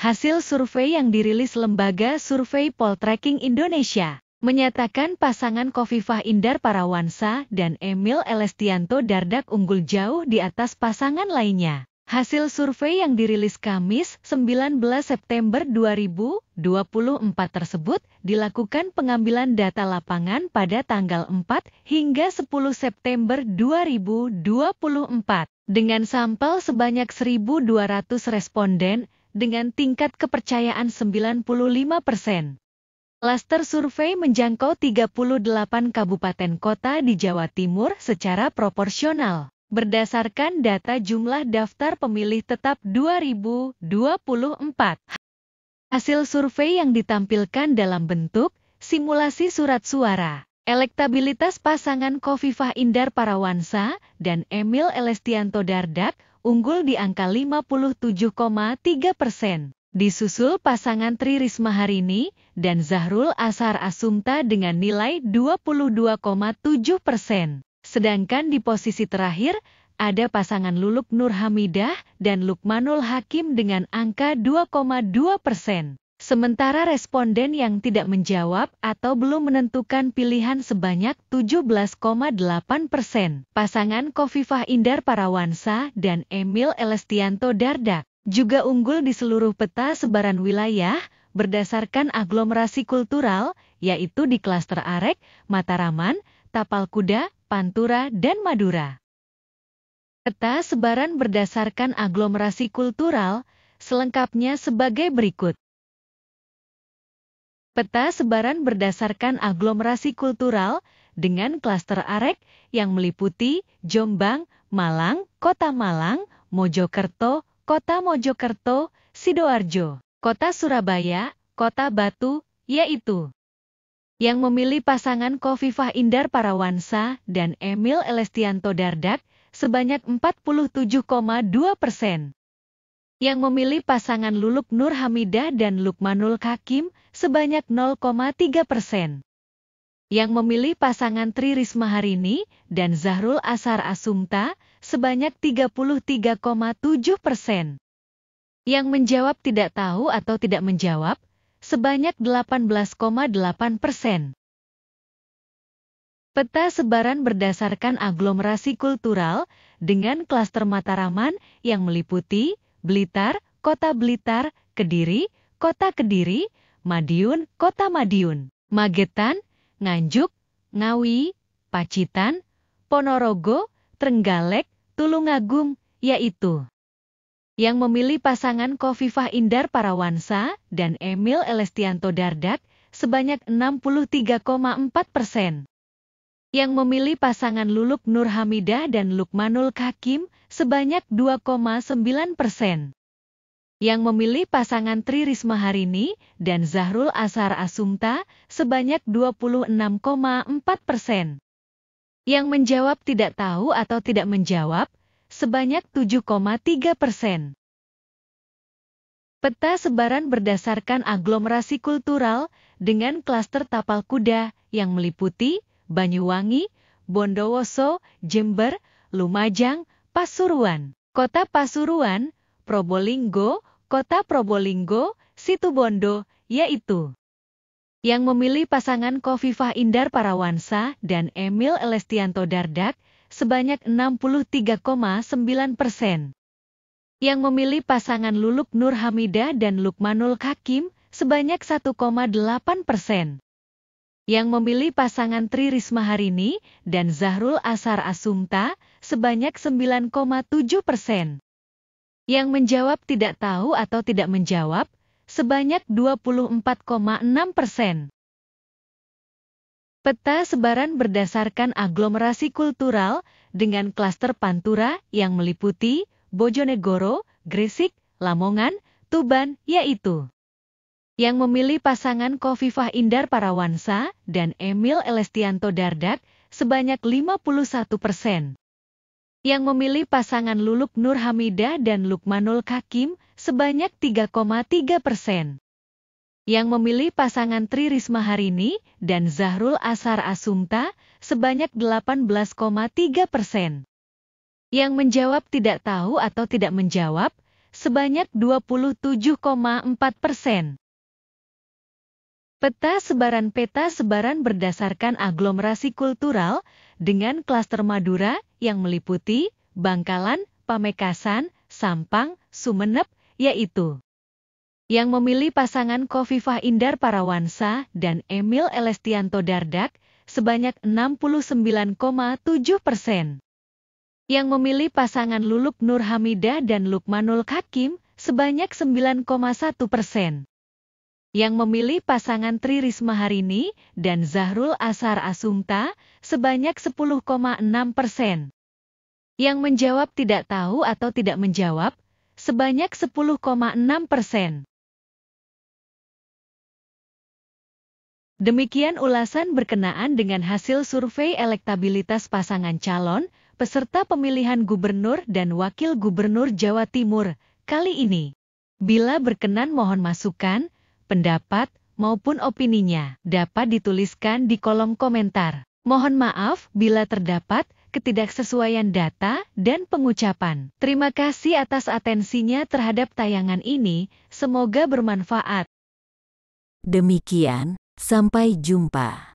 Hasil survei yang dirilis Lembaga Survei Poltreking Indonesia menyatakan pasangan Khofifah Indar Parawansa dan Emil Elestianto Dardak unggul jauh di atas pasangan lainnya. Hasil survei yang dirilis Kamis 19 September 2024 tersebut dilakukan pengambilan data lapangan pada tanggal 4 hingga 10 September 2024 dengan sampel sebanyak 1.200 responden dengan tingkat kepercayaan 95%. Klaster survei menjangkau 38 kabupaten kota di Jawa Timur secara proporsional. Berdasarkan data jumlah daftar pemilih tetap 2024. Hasil survei yang ditampilkan dalam bentuk simulasi surat suara. Elektabilitas pasangan Khofifah Indar Parawansa dan Emil Elestianto Dardak unggul di angka 57,3%. Disusul pasangan Tri Risma Harini dan Zahrul Asar Asumta dengan nilai 22,7%. Sedangkan di posisi terakhir, ada pasangan Luluk Nur Hamidah dan Lukmanul Hakim dengan angka 2,2%. Sementara responden yang tidak menjawab atau belum menentukan pilihan sebanyak 17,8%. Pasangan Khofifah Indar Parawansa dan Emil Elestianto Dardak juga unggul di seluruh peta sebaran wilayah berdasarkan aglomerasi kultural, yaitu di klaster Arek, Mataraman, Tapalkuda, Pantura, dan Madura. Peta sebaran berdasarkan aglomerasi kultural, selengkapnya sebagai berikut. Peta sebaran berdasarkan aglomerasi kultural dengan klaster Arek yang meliputi Jombang, Malang, Kota Malang, Mojokerto, Kota Mojokerto, Sidoarjo, Kota Surabaya, Kota Batu, yaitu yang memilih pasangan Khofifah Indar Parawansa dan Emil Elestianto Dardak sebanyak 47,2%. Yang memilih pasangan Luluk Nur Hamidah dan Lukmanul Hakim sebanyak 0,3%. Yang memilih pasangan Tri Risma Harini dan Zahrul Asar Asumta sebanyak 33,7%. Yang menjawab tidak tahu atau tidak menjawab sebanyak 18,8%. Peta sebaran berdasarkan aglomerasi kultural dengan klaster Mataraman yang meliputi Blitar, Kota Blitar, Kediri, Kota Kediri, Madiun, Kota Madiun, Magetan, Nganjuk, Ngawi, Pacitan, Ponorogo, Trenggalek, Tulungagung, yaitu yang memilih pasangan Khofifah Indar Parawansa dan Emil Elestianto Dardak sebanyak 63,4%. Yang memilih pasangan Luluk Nur Hamidah dan Lukmanul Hakim sebanyak 2,9%. Yang memilih pasangan Tri Risma Harini dan Zahrul Asar Asumta sebanyak 26,4%. Yang menjawab tidak tahu atau tidak menjawab sebanyak 7,3%. Peta sebaran berdasarkan aglomerasi kultural dengan klaster Tapalkuda yang meliputi Banyuwangi, Bondowoso, Jember, Lumajang, Pasuruan, Kota Pasuruan, Probolinggo, Kota Probolinggo, Situbondo, yaitu yang memilih pasangan Khofifah Indar Parawansa dan Emil Elestianto Dardak sebanyak 63,9%. Yang memilih pasangan Luluk Nur Hamidah dan Lukmanul Hakim sebanyak 1,8%. Yang memilih pasangan Tri Risma Harini dan Zahrul Asar Asumta sebanyak 9,7%. Yang menjawab tidak tahu atau tidak menjawab sebanyak 24,6%. Peta sebaran berdasarkan aglomerasi kultural dengan klaster Pantura yang meliputi Bojonegoro, Gresik, Lamongan, Tuban, yaitu yang memilih pasangan Khofifah Indar Parawansa dan Emil Elestianto Dardak sebanyak 51%. Yang memilih pasangan Luluk Nur Hamidah dan Lukmanul Hakim sebanyak 3,3%. Yang memilih pasangan Tri Risma Harini dan Zahrul Asar Asumta sebanyak 18,3%. Yang menjawab tidak tahu atau tidak menjawab sebanyak 27,4%. Peta sebaran berdasarkan aglomerasi kultural dengan klaster Madura yang meliputi Bangkalan, Pamekasan, Sampang, Sumenep, yaitu yang memilih pasangan Khofifah Indar Parawansa dan Emil Elestianto Dardak sebanyak 69,7%. Yang memilih pasangan Luluk Nur Hamidah dan Lukmanul Hakim sebanyak 9,1%. Yang memilih pasangan Tri Risma Harini dan Zahrul Asar Asumta sebanyak 10,6%. Yang menjawab tidak tahu atau tidak menjawab sebanyak 10,6%. Demikian ulasan berkenaan dengan hasil survei elektabilitas pasangan calon peserta pemilihan gubernur dan wakil gubernur Jawa Timur kali ini. Bila berkenan mohon masukan, pendapat, maupun opininya dapat dituliskan di kolom komentar. Mohon maaf bila terdapat ketidaksesuaian data dan pengucapan. Terima kasih atas atensinya terhadap tayangan ini, semoga bermanfaat. Demikian, sampai jumpa.